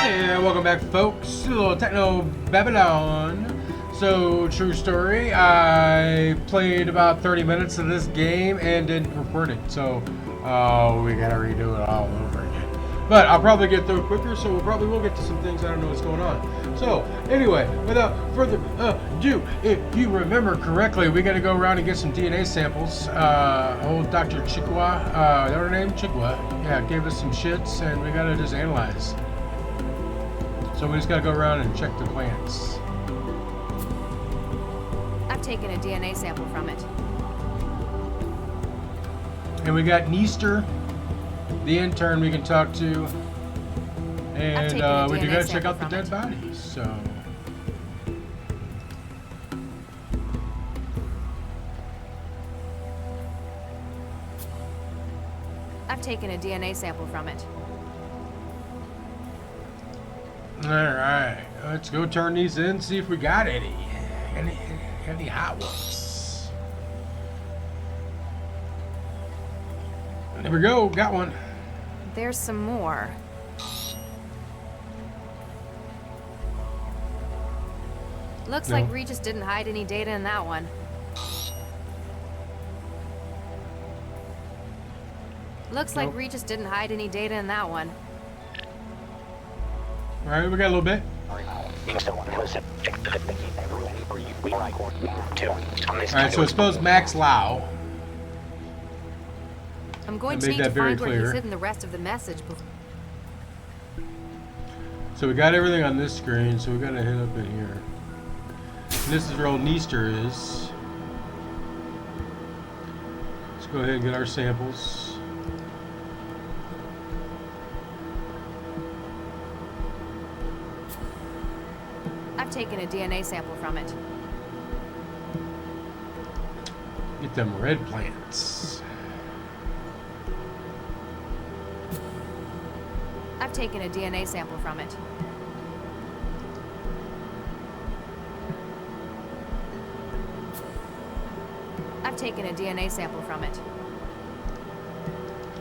And welcome back, folks, to a little Technobabylon. So, true story, I played about 30 minutes of this game and didn't record it. So, we gotta redo it all over again. But I'll probably get through it quicker, so we'll probably will get to some things I don't know what's going on. So, anyway, without further ado, if you remember correctly, we gotta go around and get some DNA samples. Old Dr. Chikwa, is that her name? Chikwa, yeah, gave us some shits, and we gotta just analyze. So we just gotta go around and check the plants. I've taken a DNA sample from it. And we got Neester, the intern we can talk to. And we do gotta check out the dead bodies, so. I've taken a DNA sample from it. Alright, let's go turn these in, see if we got any hot ones. There we go, got one. There's some more. Looks like Regis didn't hide any data in that one. Looks like Regis didn't hide any data in that one. Alright, we got a little bit. Alright, so I suppose Max Lau. I'm going to need to find where he's hidden the rest of the message before. So we got everything on this screen, so we gotta hit up in here. And this is where old Neester is. Let's go ahead and get our samples. I've taken a DNA sample from it. Get them red plants. I've taken a DNA sample from it. I've taken a DNA sample from it.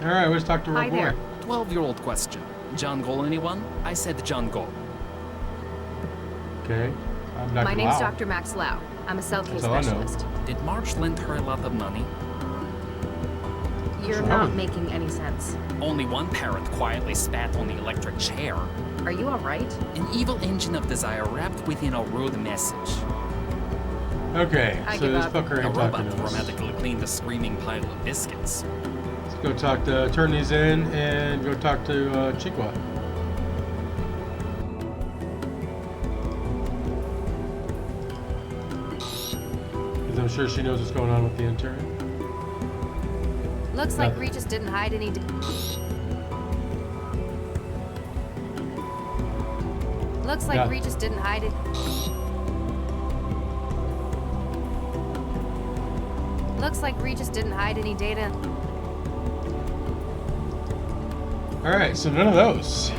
Alright, let's talk to our boy. There. 12-year-old question. John Gol anyone? I said John Gol. Okay. I'm Dr. My name's Lau. Dr. Max Lau. I'm a cell case That's all I know. specialist. Did March lend her a lot of money? You're not making any sense. Only one parent quietly spat on the electric chair. Are you alright? An evil engine of desire wrapped within a rude message. Okay, so this fucker A ain't robot talking to us. dramatically cleaned the screaming pile of biscuits. Let's go talk to, turn these in and go talk to Chikwa. Because I'm sure she knows what's going on with the intern. Looks like Regis didn't hide any. Looks like Regis didn't hide it. Looks like Regis didn't hide any data. Alright, so none of those.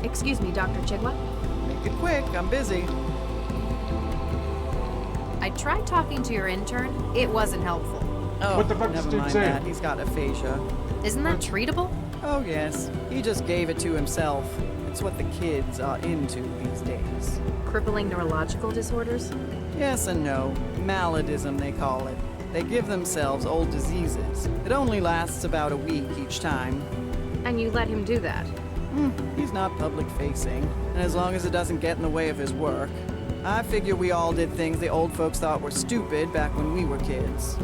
Excuse me, Dr. Chigwa. Make it quick, I'm busy. I tried talking to your intern. It wasn't helpful. Oh, What the fuck never is dude mind saying? that. He's got aphasia. Isn't that treatable? Oh, yes. He just gave it to himself. It's what the kids are into these days. Crippling neurological disorders? Yes and no. Maladism, they call it. They give themselves old diseases. It only lasts about a week each time. And you let him do that? He's not public-facing, and as long as it doesn't get in the way of his work. I figure we all did things the old folks thought were stupid back when we were kids.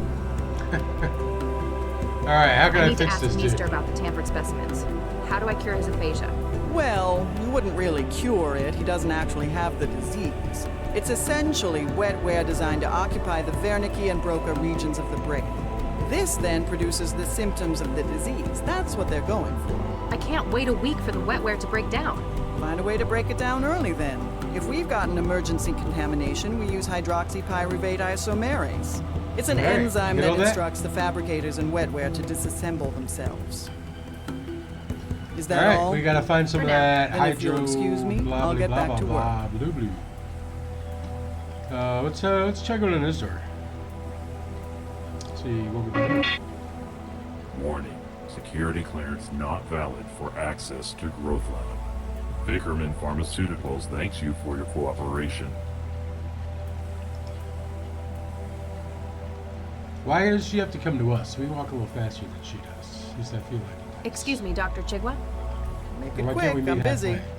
Alright, how can I need to fix ask this dude? Meester about the tampered specimens. How do I cure his aphasia? Well, you wouldn't really cure it. He doesn't actually have the disease. It's essentially wetware designed to occupy the Wernicke and Broca regions of the brain. This then produces the symptoms of the disease. That's what they're going for. I can't wait a week for the wetware to break down. Find a way to break it down early then. If we've got an emergency contamination, we use hydroxypyruvate isomerase. It's an enzyme that instructs the fabricators in wetware to disassemble themselves. Is that all? We gotta find some of that And if you'll hydro. excuse me, blah, I'll blah, get blah, back blah, to blah, work. blue, blue. Let's check out in this door. Let's see what we got. Warning. Security clearance not valid for access to Growth Lab. Vickerman Pharmaceuticals thanks you for your cooperation. Why does she have to come to us? We walk a little faster than she does. At least I feel like it. Excuse me, Dr. Chigwa. Make Why it can't quick, we meet I'm busy. halfway?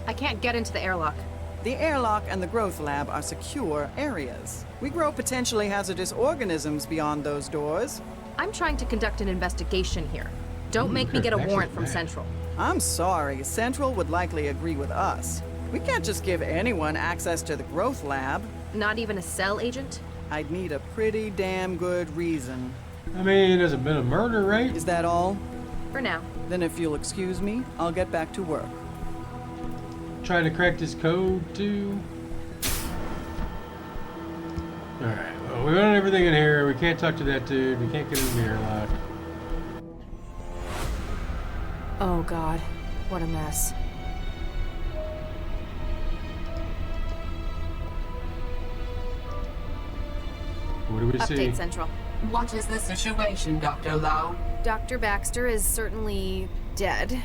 I can't get into the airlock. The airlock and the growth lab are secure areas. We grow potentially hazardous organisms beyond those doors. I'm trying to conduct an investigation here. Don't make me get a warrant from Central. I'm sorry, Central would likely agree with us. We can't just give anyone access to the growth lab. Not even a cell agent? I'd need a pretty damn good reason. I mean, there's been a murder, right? Is that all? For now. Then if you'll excuse me, I'll get back to work. Trying to crack this code too. Alright, well, we run everything in here. We can't talk to that dude. We can't get in the airlock. Oh god, what a mess. What do we see? Update Central. What is the situation, Dr. Lau? Dr. Baxter is certainly dead.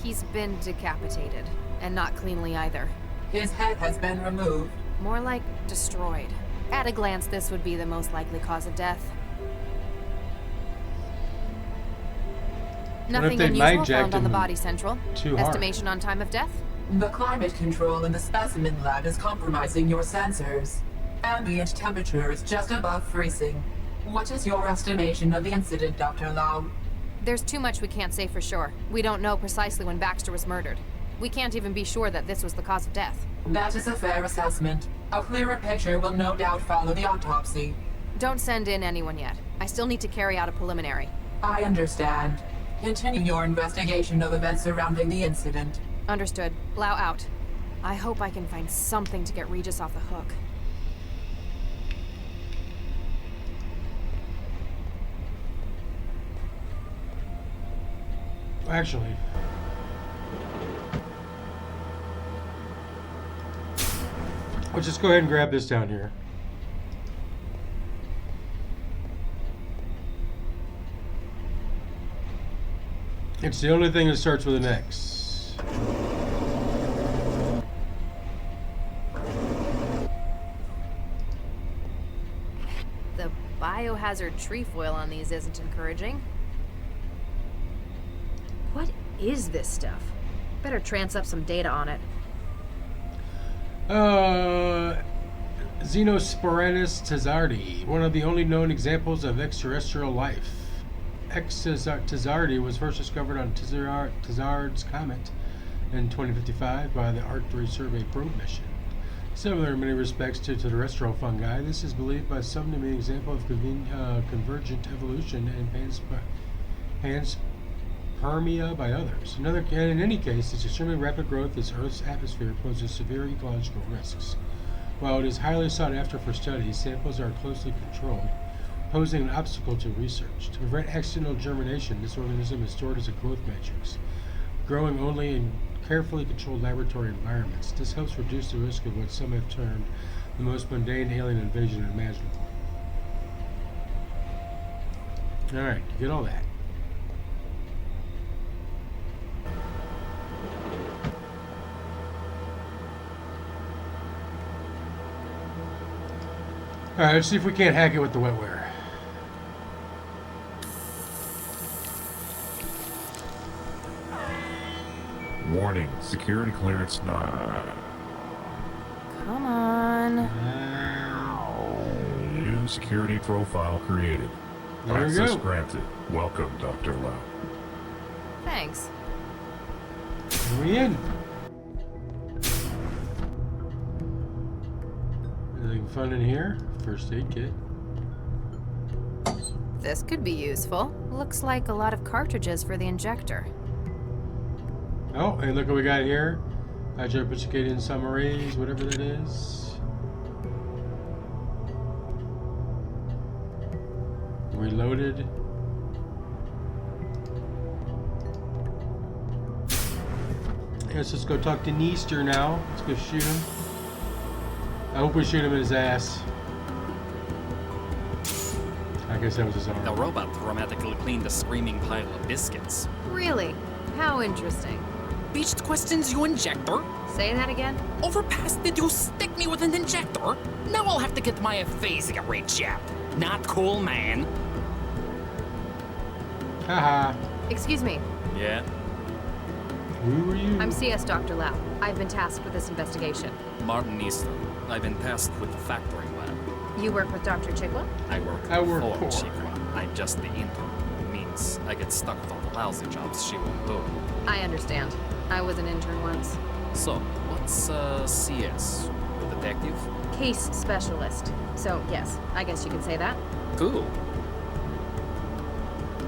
He's been decapitated, and not cleanly either. His head has been removed. More like destroyed. At a glance, this would be the most likely cause of death. Nothing they unusual hijacked found on the him body, Central. too hard? Estimation on time of death? The climate control in the specimen lab is compromising your sensors. Ambient temperature is just above freezing. What is your estimation of the incident, Dr. Lau? There's too much we can't say for sure. We don't know precisely when Baxter was murdered. We can't even be sure that this was the cause of death. That is a fair assessment. A clearer picture will no doubt follow the autopsy. Don't send in anyone yet. I still need to carry out a preliminary. I understand. Continue your investigation of events surrounding the incident. Understood. Lau out. I hope I can find something to get Regis off the hook. Actually, let's just go ahead and grab this down here. It's the only thing that starts with an X. The biohazard trefoil on these isn't encouraging. What is this stuff? Better trance up some data on it. Xenosporanus tazardi, one of the only known examples of extraterrestrial life. Tazardi was first discovered on Tazard's comet in 2055 by the ARC-3 survey probe mission. Similar in many respects to terrestrial fungi, this is believed by some to be an example of convergent evolution and panspermia by others. In any case, its extremely rapid growth as Earth's atmosphere poses severe ecological risks. While it is highly sought after for study, samples are closely controlled, posing an obstacle to research. To prevent accidental germination, this organism is stored as a growth matrix, growing only in carefully controlled laboratory environments. This helps reduce the risk of what some have termed the most mundane alien invasion imaginable. Alright, you get all that. Alright, let's see if we can't hack it with the wetware. Warning, security clearance not. Come on. New security profile created. There we Access go. granted. Welcome, Dr. Lau. Thanks. Are we in? Anything fun in here? First aid kit. This could be useful. Looks like a lot of cartridges for the injector. Oh, and look what we got here. Hydroperoxide summaries, whatever that is. Reloaded. Yes, let's go talk to Neester now. Let's go shoot him. I hope we shoot him in his ass. I I guess that was his The arm. robot dramatically cleaned a screaming pile of biscuits. Really? How interesting. Beached questions, you injector? Say that again? Overpass, did you stick me with an injector? Now I'll have to get my aphasia rechecked. Not cool, man. Haha. Excuse me. Yeah? Who are you? I'm CS Dr. Lau. I've been tasked with this investigation. Martin Easton. I've been tasked with the factoring lab. You work with Dr. Chigwa? I work for. for Chiqua. I'm just the intern. Means I get stuck with all the lousy jobs she won't do. I understand. I was an intern once. So, what's CS? A detective? Case specialist. So, yes, I guess you could say that. Cool.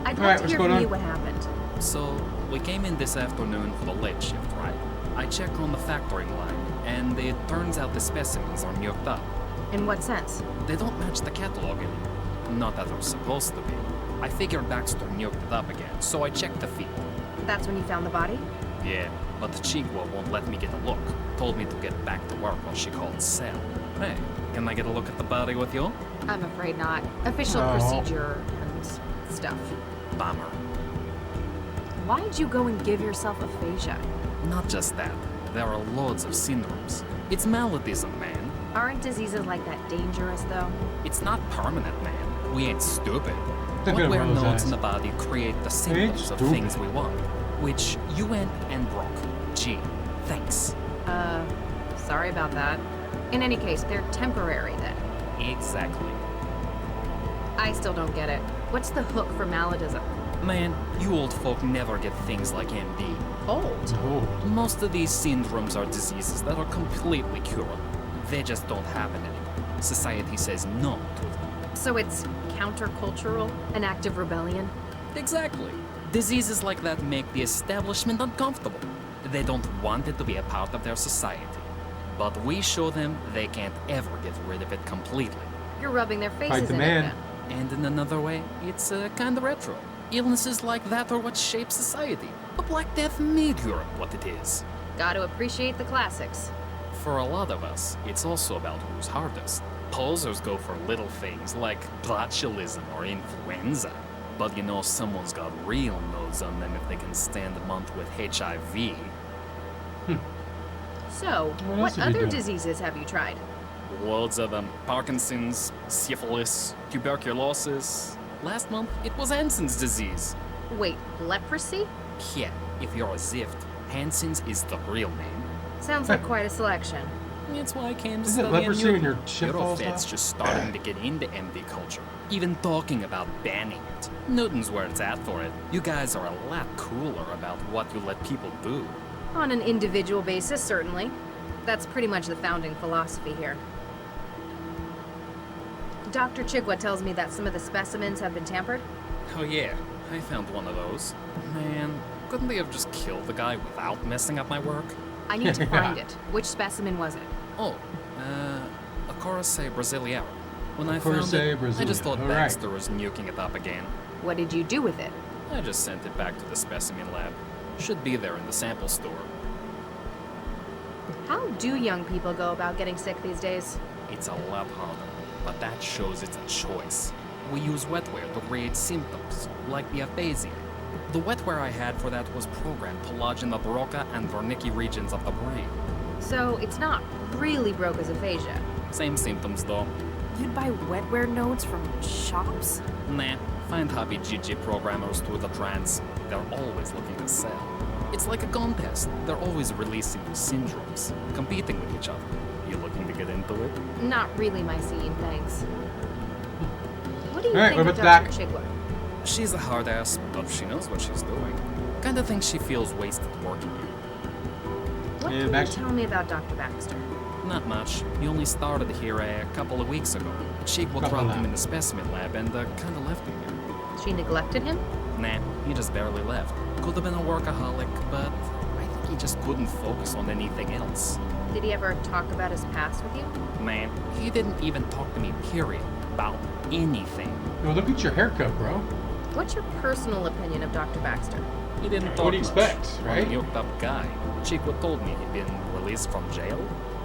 I'd All like right, to what's hear going from on? you what happened. So, we came in this afternoon for the late shift, right? I check on the factoring line, and it turns out the specimens are nuked up. In what sense? They don't match the catalog anymore. Not that they're supposed to be. I figured Baxter nuked it up again, so I checked the feed. That's when you found the body? Yeah, but the Chigwa won't let me get a look. Told me to get back to work while she called Sal. Hey, can I get a look at the body with you? I'm afraid not. Official Oh. procedure and stuff. Bummer. Why'd you go and give yourself aphasia? Not just that. There are loads of syndromes. It's maladies, man. Aren't diseases like that dangerous, though? It's not permanent, man. We ain't stupid. Look at What wear one of those nodes eyes. in the body create the symptoms of stupid. things we want, which you went and broke. Gee, thanks. Sorry about that. In any case, they're temporary then. Exactly. I still don't get it. What's the hook for maladism? Man, you old folk never get things like MD. Old. Oh. Most of these syndromes are diseases that are completely curable. They just don't happen anymore. Society says no to them. So it's countercultural? An act of rebellion? Exactly. Diseases like that make the establishment uncomfortable. They don't want it to be a part of their society. But we show them they can't ever get rid of it completely. You're rubbing their Fight faces the in man. it then. And in another way, it's kind of retro. Illnesses like that are what shape society. The Black Death made Europe what it is. Gotta appreciate the classics. For a lot of us, it's also about who's hardest. Posers go for little things like botulism or influenza. But you know someone's got real nose on them if they can stand a month with HIV. So, What what else have you other done? diseases have you tried? Loads of them. Parkinson's, syphilis, tuberculosis. Last month, it was Hansen's disease. Wait, leprosy? Yeah, if you're a Zift, Hansen's is the real name. Sounds like quite a selection. That's why I came to Is it study leprosy in when your shit falls Eurofed's off? just starting to get into MD culture. Even talking about banning it. Newton's where it's at for it. You guys are a lot cooler about what you let people do. On an individual basis, certainly. That's pretty much the founding philosophy here. Dr. Chigwa tells me that some of the specimens have been tampered. Oh yeah, I found one of those. Man, couldn't they have just killed the guy without messing up my work? I need to Yeah. find it. Which specimen was it? Oh, a Corsae Brasileira. When I Corsae found it, I Brasileira, just thought all right. Baxter was nuking it up again. What did you do with it? I just sent it back to the specimen lab. Should be there in the sample store. How do young people go about getting sick these days? It's a lot harder, but that shows it's a choice. We use wetware to create symptoms, like the aphasia. The wetware I had for that was programmed to lodge in the Broca and Wernicke regions of the brain. So it's not really Broca's aphasia. Same symptoms though. You'd buy wetware nodes from shops? Nah, find hobby GG programmers through the trans. They're always looking to sell. It's like a contest. They're always releasing new syndromes, competing with each other. You looking to get into it? Not really my scene, thanks. What do you All right, think what of about Dr. Chigwa? She's a hard ass, but she knows what she's doing. Kinda thinks she feels wasted working here. What Yeah, can Baxter. you tell me about Dr. Baxter? Not much. He only started here a couple of weeks ago. Chigwa dropped him in the specimen lab and kinda left him here. She neglected him? Nah, he just barely left. Could have been a workaholic, but I think he just couldn't focus on anything else. Did he ever talk about his past with you? Man, he didn't even talk to me, period, about anything. Well, look at your haircut, bro. What's your personal opinion of Dr. Baxter? He didn't talk What do you much. expect, right? One yoked up guy. Chigwa told me he'd been released from jail.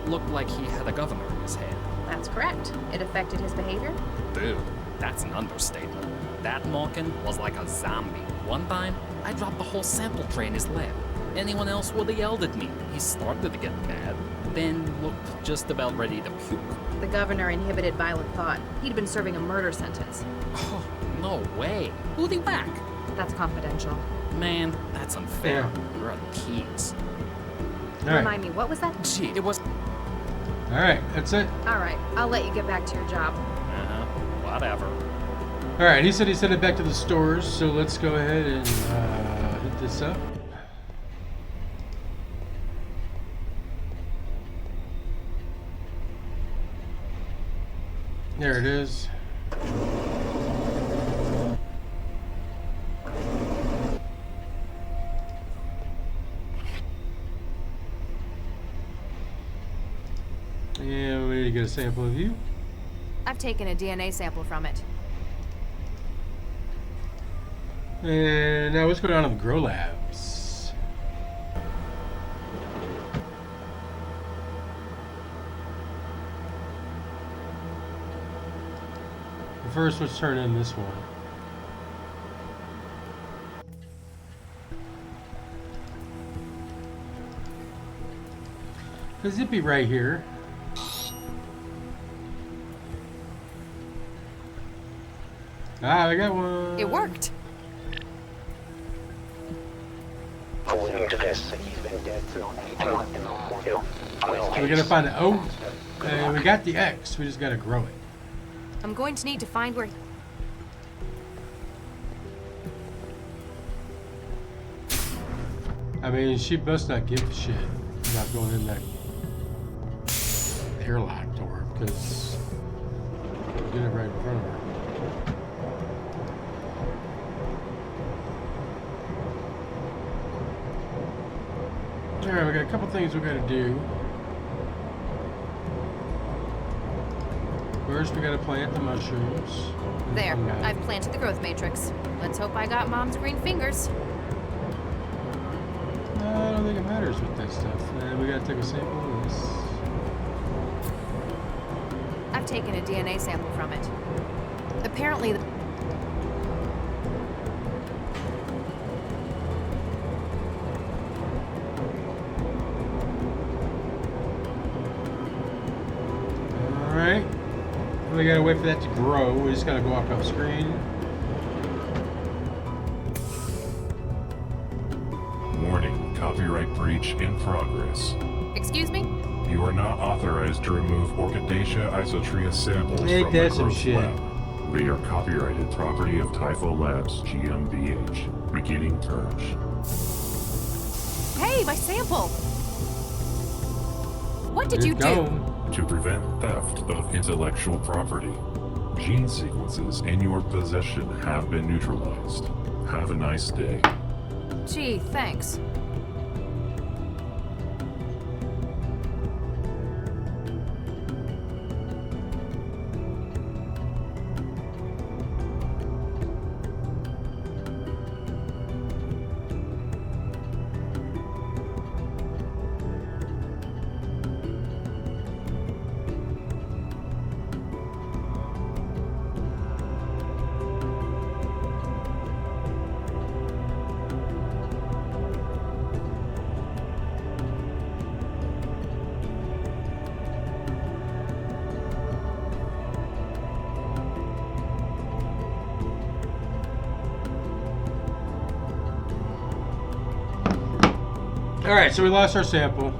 Looked like he had a governor in his head. That's correct. It affected his behavior? Dude, That's an understatement. That Malkin was like a zombie. One time, I dropped the whole sample tray in his lab. Anyone else would have yelled at me. He started to get mad, then looked just about ready to puke. The governor inhibited violent thought. He'd been serving a murder sentence. Oh, no way. Who'd he whack? That's confidential. Man, that's unfair. Yeah. You're a tease. All right. Remind me, what was that? Gee, it was... All right, that's it. All right, I'll let you get back to your job. Whatever. All right, he said he sent it back to the stores, so let's go ahead and hit this up. There it is. And we need to get a sample of you. I've taken a DNA sample from it. And now let's go down to the Grow Labs. First, let's turn in this one. The zippy right here. Ah, I got one. It worked. According to this, he's been dead for 12 We're gonna find the O. We got the X. We just gotta grow it. I'm going to need to find where... I mean, she must not give a shit about going in that airlock door because get it right in front of her. Alright, we got a couple things we gotta do. First, we gotta plant the mushrooms. There, I've planted the growth matrix. Let's hope I got Mom's green fingers. I don't think it matters with that stuff. And we gotta take a sample of this. I've taken a DNA sample from it. Apparently, Alright. We gotta wait for that to grow. We just gotta go up screen. Warning, copyright breach in progress. excuse me? You are not authorized to remove Orchidaceae isotria samples Ain't from the that some growth shit? lab. They are copyrighted property of Typho Labs GmbH. Beginning purge. Hey, my sample! What did It's you do? gone. To prevent theft of intellectual property, gene sequences in your possession have been neutralized. Have a nice day. Gee, thanks. Alright, so we lost our sample.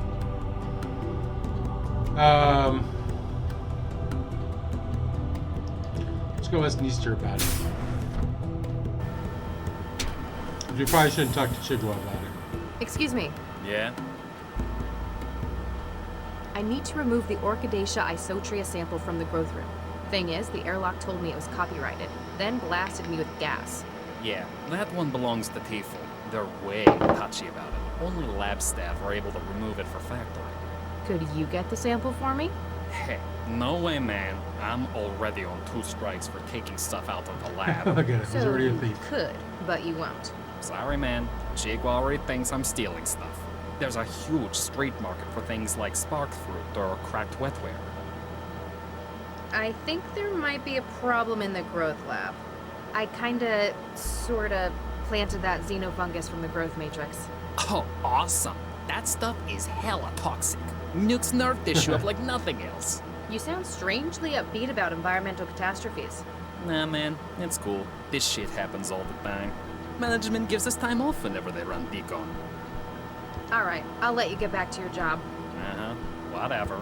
Let's go ask Neaster about it. We probably shouldn't talk to Chigwell about it. Excuse me. Yeah? I need to remove the Orchidaceae isotria sample from the growth room. Thing is, the airlock told me it was copyrighted, then blasted me with gas. Yeah, that one belongs to Tiefel. They're way touchy about it. Only lab staff are able to remove it for factory. Could you get the sample for me? Hey, no way, man. I'm already on 2 strikes for taking stuff out of the lab. Look at it, he's So already a you thief. could, but you won't. Sorry, man. Jigwa already thinks I'm stealing stuff. There's a huge street market for things like spark fruit or cracked wetware. I think there might be a problem in the growth lab. I kinda, sorta, planted that xenofungus from the growth matrix. Oh, awesome. That stuff is hella toxic. Nukes nerve tissue up like nothing else. You sound strangely upbeat about environmental catastrophes. Nah, man, it's cool. This shit happens all the time. Management gives us time off whenever they run decon. Alright, I'll let you get back to your job. Whatever.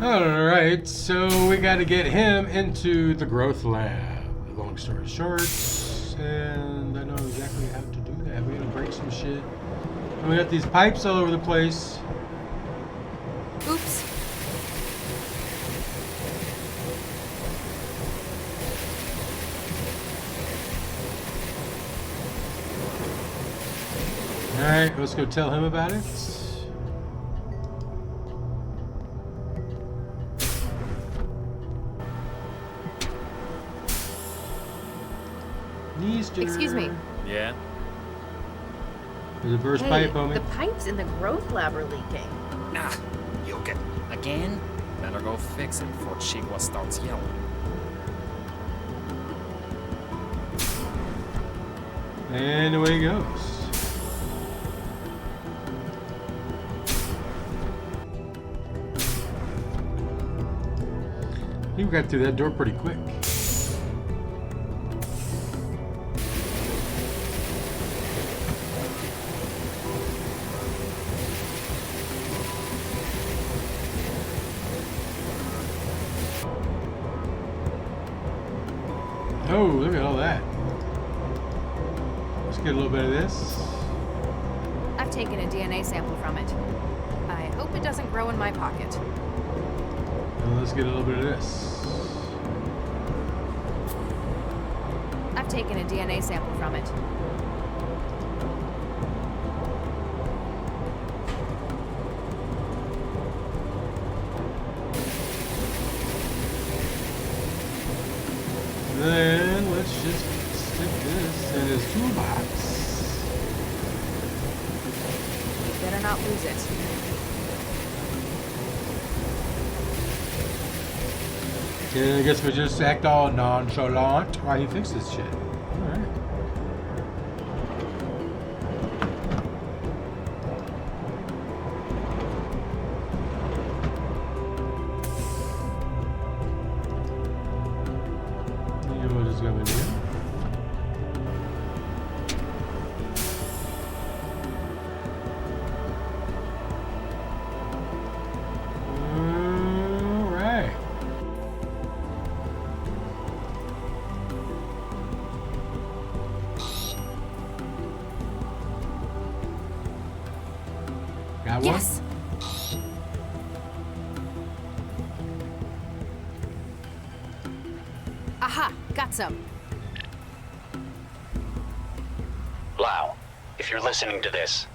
Alright, so we gotta get him into the growth lab. Long story short, and I know exactly how to do that. We gotta break some shit. And we got these pipes all over the place. Oops. Alright, let's go tell him about it. Excuse me. Yeah? There's a burst Hey, pipe, homie. the pipes in the growth lab are leaking. Nah, you'll get again? Better go fix it before Chigua starts yelling. And away he goes. He got through that door pretty quick. Oh, look at all that. Let's get a little bit of this. I've taken a DNA sample from it. I hope it doesn't grow in my pocket. And let's get a little bit of this. I've taken a DNA sample from it. Then let's just stick this in his toolbox. You better not lose it. And I guess we just act all nonchalant while he fixes shit. Alright. And we'll just go in here. Alright. Got one? Yes! Aha! Got some. Lau, if you're listening to this,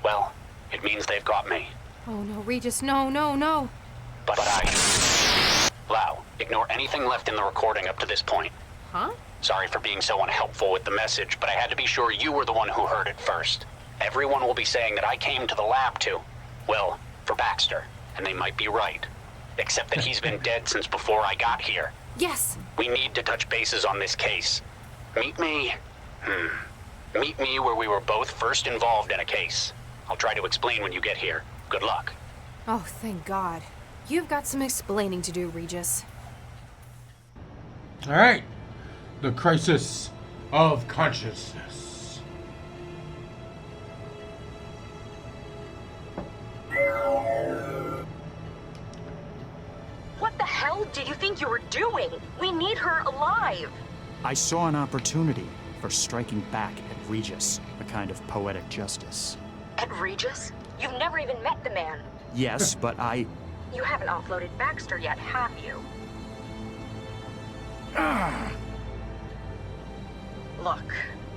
well, it means they've got me. Oh no, Regis, no, no, no. But I... Lau, ignore anything left in the recording up to this point. Huh? Sorry for being so unhelpful with the message, but I had to be sure you were the one who heard it first. Everyone will be saying that I came to the lab to, well, for Baxter, and they might be right. Except that he's been dead since before I got here. Yes! We need to touch bases on this case. Meet me... Meet me where we were both first involved in a case. I'll try to explain when you get here. Good luck. Oh, thank God. You've got some explaining to do, Regis. Alright. The crisis of consciousness. What the hell do you think you were doing? We need her alive. I saw an opportunity for striking back at Regis, a kind of poetic justice. At Regis? You've never even met the man. Yes, but I... You haven't offloaded Baxter yet, have you? Look,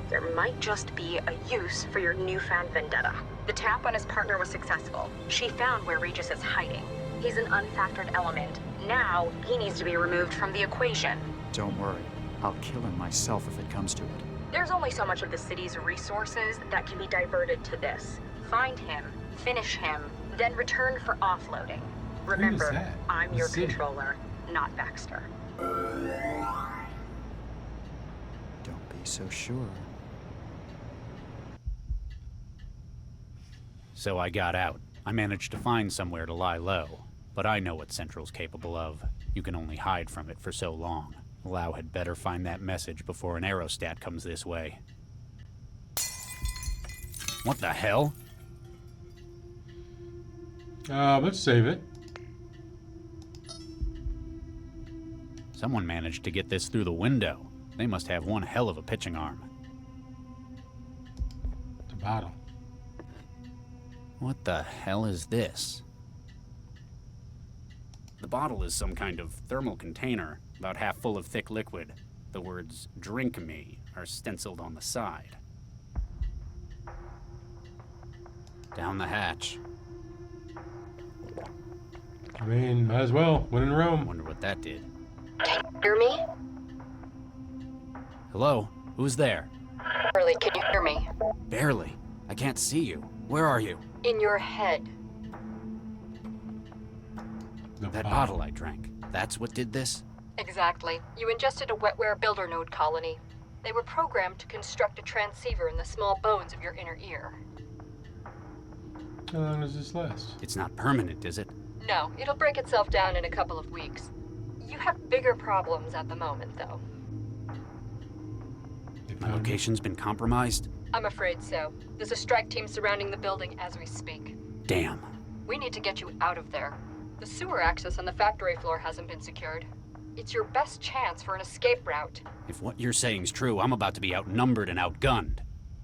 there might just be a use for your newfound vendetta. The tap on his partner was successful. She found where Regis is hiding. He's an unfactored element. Now, he needs to be removed from the equation. Don't worry. I'll kill him myself if it comes to it. There's only so much of the city's resources that can be diverted to this. Find him, finish him, then return for offloading. Remember, that? I'm The your city. controller, not Baxter. Don't be so sure. So I got out. I managed to find somewhere to lie low. But I know what Central's capable of. You can only hide from it for so long. Lau had better find that message before an aerostat comes this way. What the hell? Let's save it. Someone managed to get this through the window. They must have one hell of a pitching arm. The bottle. What the hell is this? The bottle is some kind of thermal container, about half full of thick liquid. The words "Drink me" are stenciled on the side. Down the hatch. I mean, might as well. When in Rome. Wonder what that did. Hear me? Hello? Who's there? Early, can you hear me? Barely. I can't see you. Where are you? In your head. The That bottle I drank. That's what did this? Exactly. You ingested a wetware builder node colony. They were programmed to construct a transceiver in the small bones of your inner ear. How long does this last? It's not permanent, is it? No, it'll break itself down in a couple of weeks. You have bigger problems at the moment, though. My location's been compromised? I'm afraid so. There's a strike team surrounding the building as we speak. Damn. We need to get you out of there. The sewer access on the factory floor hasn't been secured. It's your best chance for an escape route. If what you're saying's true, I'm about to be outnumbered and outgunned.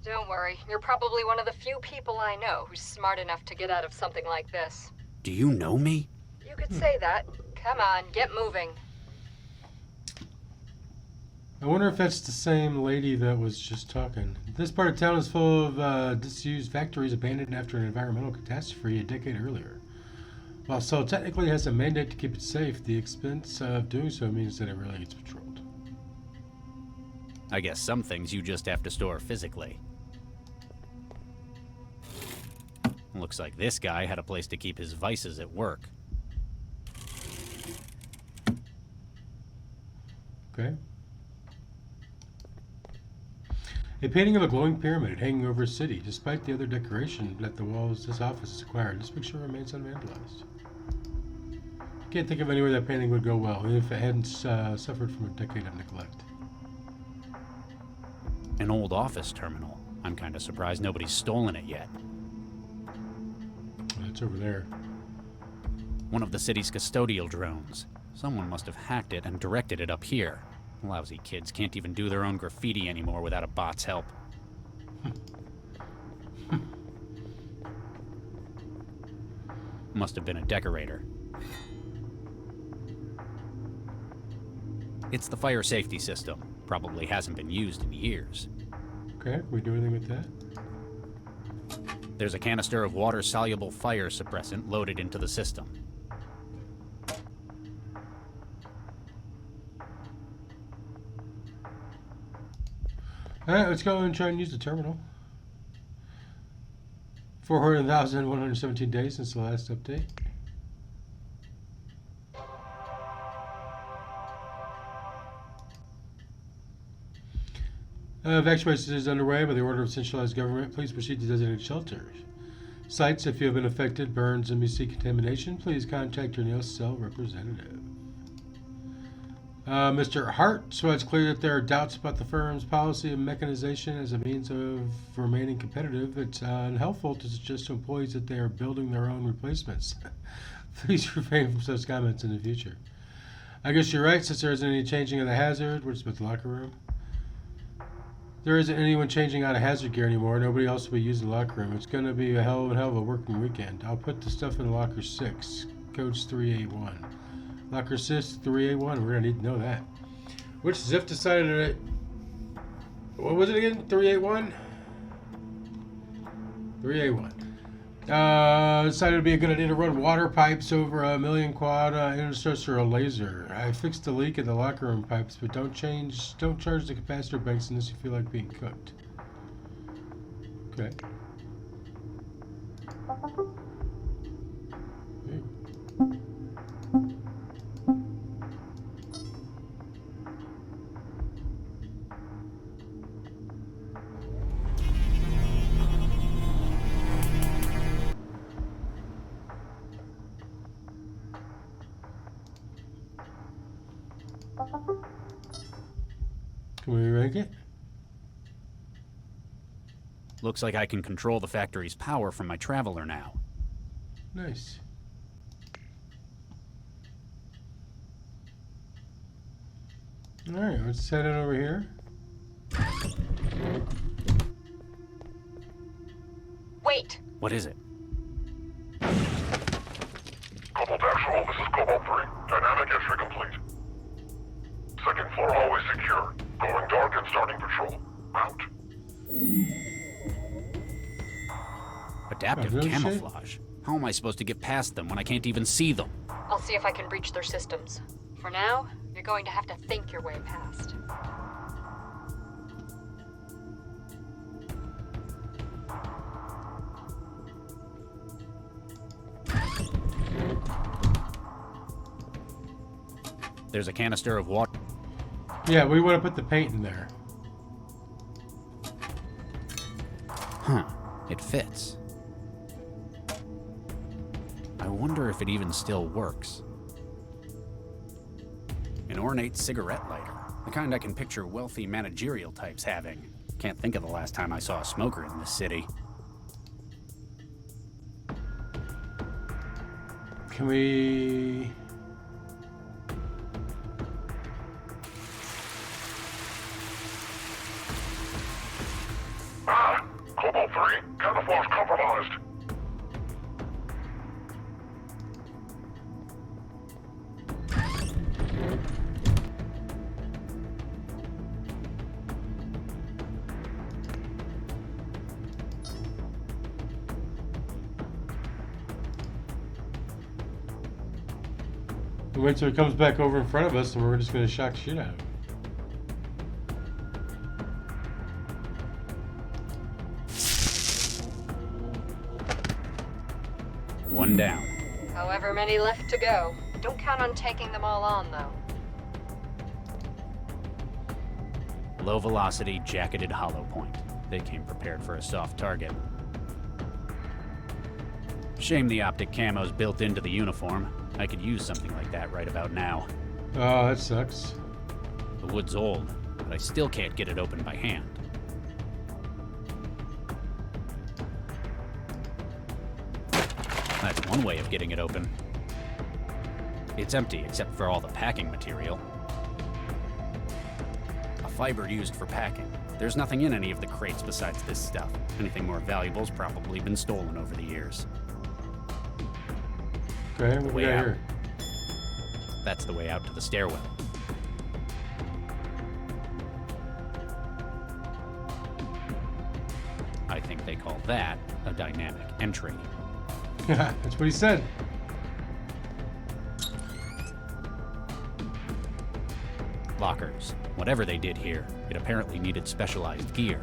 Don't worry, you're probably one of the few people I know who's smart enough to get out of something like this. Do you know me? You could say that. Come on, get moving. I wonder if that's the same lady that was just talking. This part of town is full of disused factories abandoned after an environmental catastrophe a decade earlier. While Sol technically has a mandate to keep it safe, the expense of doing so means that it really gets patrolled. I guess some things you just have to store physically. Looks like this guy had a place to keep his vices at work. Okay. A painting of a glowing pyramid hanging over a city. Despite the other decoration that the walls this office has acquired, this picture remains unvandalized. Can't think of anywhere that painting would go well, even if it hadn't suffered from a decade of neglect. An old office terminal. I'm kind of surprised nobody's stolen it yet. It's over there. One of the city's custodial drones. Someone must have hacked it and directed it up here. Lousy kids can't even do their own graffiti anymore without a bot's help. Must have been a decorator. It's the fire safety system. Probably hasn't been used in years. Okay, can we do anything with that? There's a canister of water-soluble fire suppressant loaded into the system. Alright, let's go and try and use the terminal. 400,117 days since the last update. Evacuation is underway by the order of centralized government. Please proceed to designated shelters. Sites, if you have been affected, burns, MEC contamination, please contact your nearest cell representative. Mr. Hart, so it's clear that there are doubts about the firm's policy and mechanization as a means of remaining competitive. It's unhelpful to suggest to employees that they are building their own replacements. Please refrain from such comments in the future. I guess you're right, since there isn't any changing of the hazard. We're just about the locker room. There isn't anyone changing out of hazard gear anymore. Nobody else will be using the locker room. It's going to be a hell of a working weekend. I'll put the stuff in locker 6. Code's 381. Locker 6, 381. We're going to need to know that. Which Ziff decided it. What was it again? 381? 381. Decided it'd be a good idea to run water pipes over a million quad interstructural laser. I fixed the leak in the locker room pipes, but don't charge the capacitor banks unless you feel like being cooked. Okay. Can we make it? Looks like I can control the factory's power from my traveler now. Nice. Alright, let's set it over here. Wait! What is it? Cobalt Actual, this is Cobalt 3. Dynamic entry complete. Second floor hallway secure. Going dark and starting patrol. Out. Adaptive real camouflage? How am I supposed to get past them when I can't even see them? I'll see if I can breach their systems. For now, you're going to have to think your way past. There's a canister of water. Yeah, we want to put the paint in there. Huh. It fits. I wonder if it even still works. An ornate cigarette lighter. The kind I can picture wealthy managerial types having. Can't think of the last time I saw a smoker in this city. Can we... Cobalt 3, camouflage compromised. Wait till it comes back over in front of us and we're just going to shock the shit out of it. One down. However many left to go. Don't count on taking them all on, though. Low velocity, jacketed hollow point. They came prepared for a soft target. Shame the optic camo's built into the uniform. I could use something like that right about now. Oh, that sucks. The wood's old, but I still can't get it open by hand. That's one way of getting it open. It's empty except for all the packing material. A fiber used for packing. There's nothing in any of the crates besides this stuff. Anything more valuable's probably been stolen over the years. Okay, what we got here? That's the way out to the stairwell. I think they call that a dynamic entry. That's what he said. Lockers. Whatever they did here, it apparently needed specialized gear.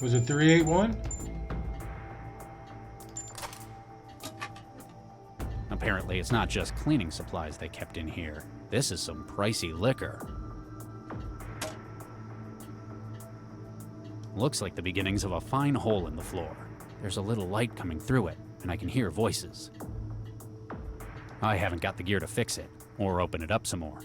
Was it 381? Apparently, it's not just cleaning supplies they kept in here. This is some pricey liquor. Looks like the beginnings of a fine hole in the floor. There's a little light coming through it, and I can hear voices. I haven't got the gear to fix it, or open it up some more.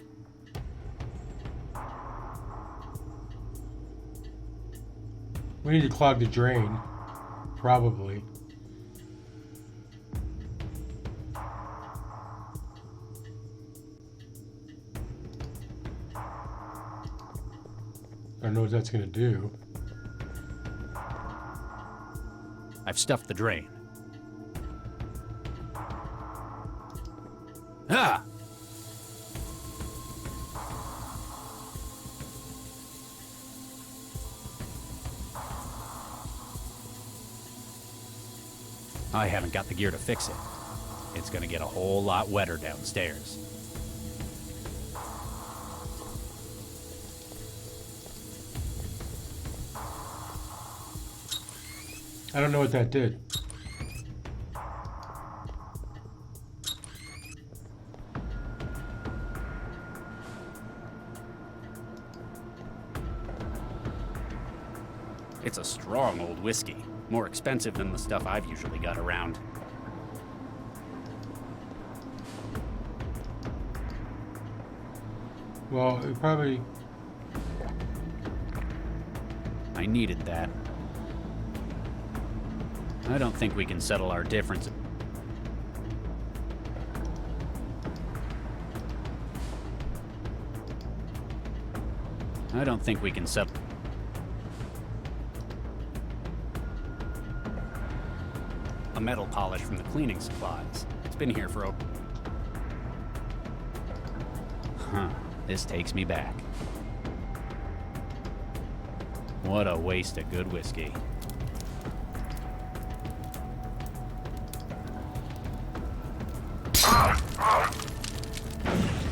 We need to clog the drain. Probably. I don't know what that's going to do. I've stuffed the drain. Ah! I haven't got the gear to fix it. It's gonna get a whole lot wetter downstairs. I don't know what that did. It's a strong old whiskey. More expensive than the stuff I've usually got around. Well, it probably... I needed that. I don't think we can settle our differences. I don't think we can settle... A metal polish from the cleaning supplies. It's been here for Huh. This takes me back. What a waste of good whiskey.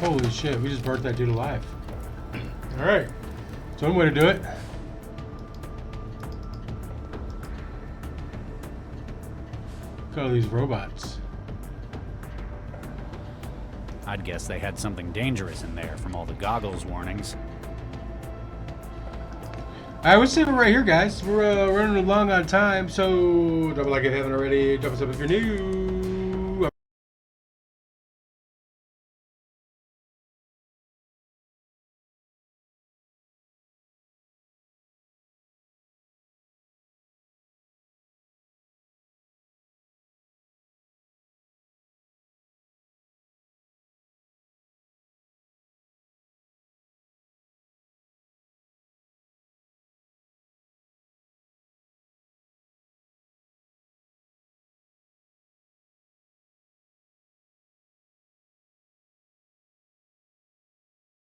Holy shit, we just burnt that dude alive. Alright. That's one way to do it. Look at all these robots. I'd guess they had something dangerous in there from all the goggles warnings. Alright, we'll save it right here, guys. We're running along on time, so double like if you haven't already. Drop us up if you're new.